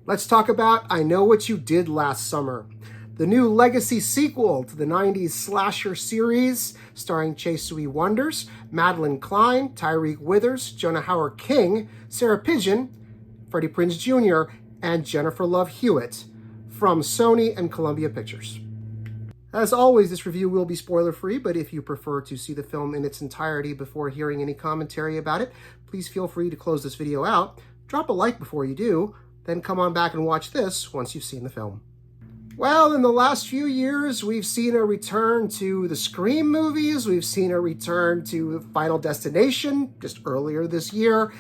Let's talk about I Know What You Did Last Summer, the new legacy sequel to the 90s slasher series starring Chasui Wonders, Madelyn Cline, Tyriq Withers, Jonah Hauer-King, Sarah Pidgeon, Freddie Prinze Jr., and Jennifer Love Hewitt from SONY and Columbia Pictures. As always, this review will be spoiler-free, but if you prefer to see the film in its entirety before hearing any commentary about it, please feel free to close this video out, drop a like before you do, then come on back and watch this once you've seen the film. Well, in the last few years, we've seen a return to the Scream movies, we've seen a return to Final Destination just earlier this year,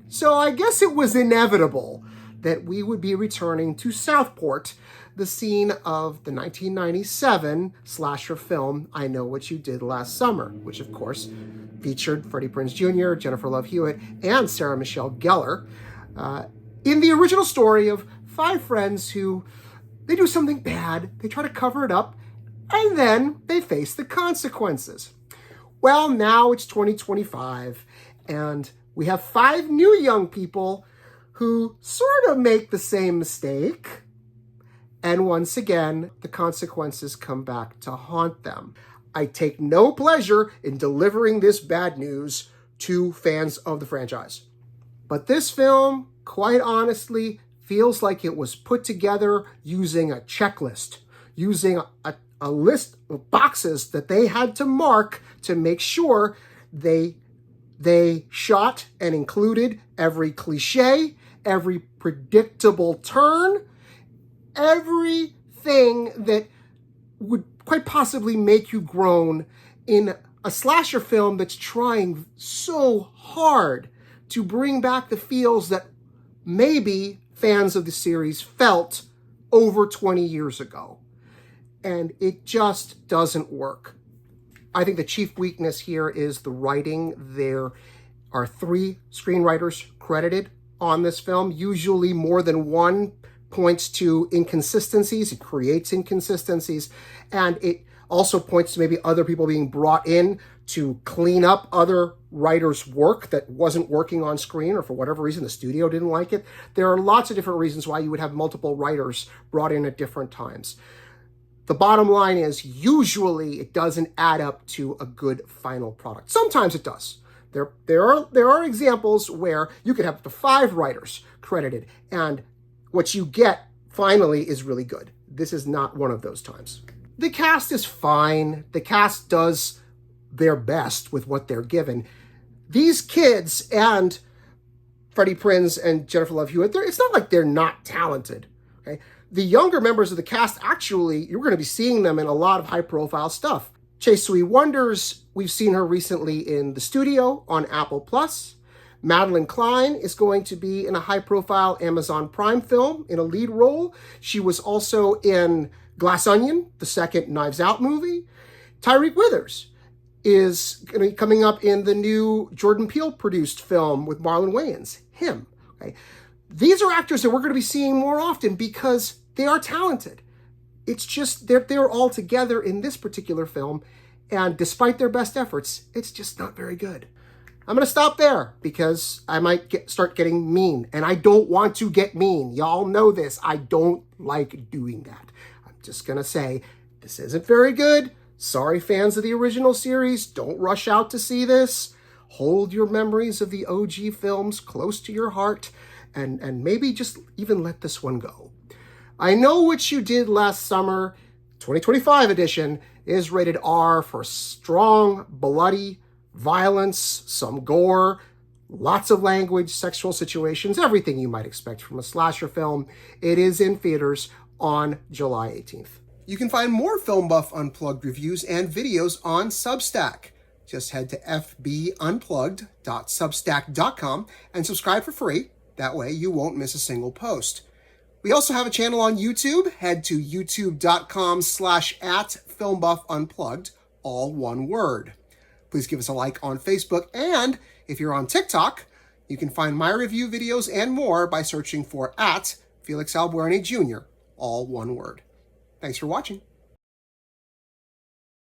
so I guess it was inevitable that we would be returning to Southport, the scene of the 1997 slasher film, I Know What You Did Last Summer, which of course featured Freddie Prinze Jr., Jennifer Love Hewitt, and Sarah Michelle Gellar, in the original story of 5 friends who they do something bad, they try to cover it up, and then they face the consequences. Well, now it's 2025, and we have 5 new young people who sort of make the same mistake, and once again, the consequences come back to haunt them. I take no pleasure in delivering this bad news to fans of the franchise. But this film, quite honestly, feels like it was put together using a checklist, using a list of boxes that they had to mark to make sure they shot and included every cliche, every predictable turn, everything that would quite possibly make you groan in a slasher film that's trying so hard to bring back the feels that maybe fans of the series felt over 20 years ago. And it just doesn't work. I think the chief weakness here is the writing. There are 3 screenwriters credited on this film. Usually more than one points to inconsistencies. It creates inconsistencies. And it also points to maybe other people being brought in to clean up other writers' work that wasn't working on screen, or for whatever reason the studio didn't like it. There are lots of different reasons why you would have multiple writers brought in at different times. The bottom line is usually it doesn't add up to a good final product. Sometimes it does. There are examples where you could have up to 5 writers credited, and what you get finally is really good. This is not one of those times. The cast is fine. The cast does their best with what they're given. These kids and Freddie Prinze and Jennifer Love Hewitt, it's not like they're not talented. Okay? The younger members of the cast, actually, you're going to be seeing them in a lot of high-profile stuff. Chasui Wonders, we've seen her recently in The Studio on Apple+. Madelyn Cline is going to be in a high-profile Amazon Prime film in a lead role. She was also in Glass Onion, the second Knives Out movie. Tyriq Withers is going to be coming up in the new Jordan Peele-produced film with Marlon Wayans, Him. Okay? These are actors that we're going to be seeing more often because they are talented. It's just they're all together in this particular film, and despite their best efforts, it's just not very good. I'm going to stop there because I might start getting mean, and I don't want to get mean. Y'all know this. I don't like doing that. I'm just going to say this isn't very good. Sorry, fans of the original series. Don't rush out to see this. Hold your memories of the OG films close to your heart, and maybe just even let this one go. I Know What You Did Last Summer, 2025 edition, is rated R for strong, bloody violence, some gore, lots of language, sexual situations, everything you might expect from a slasher film. It is in theaters on July 18th. You can find more Film Buff Unplugged reviews and videos on Substack. Just head to fbunplugged.substack.com and subscribe for free. That way you won't miss a single post. We also have a channel on YouTube. Head to youtube.com/@FilmBuffUnplugged, all one word. Please give us a like on Facebook, and if you're on TikTok, you can find my review videos and more by searching for @FelixAlbuerne Jr., all one word. Thanks for watching.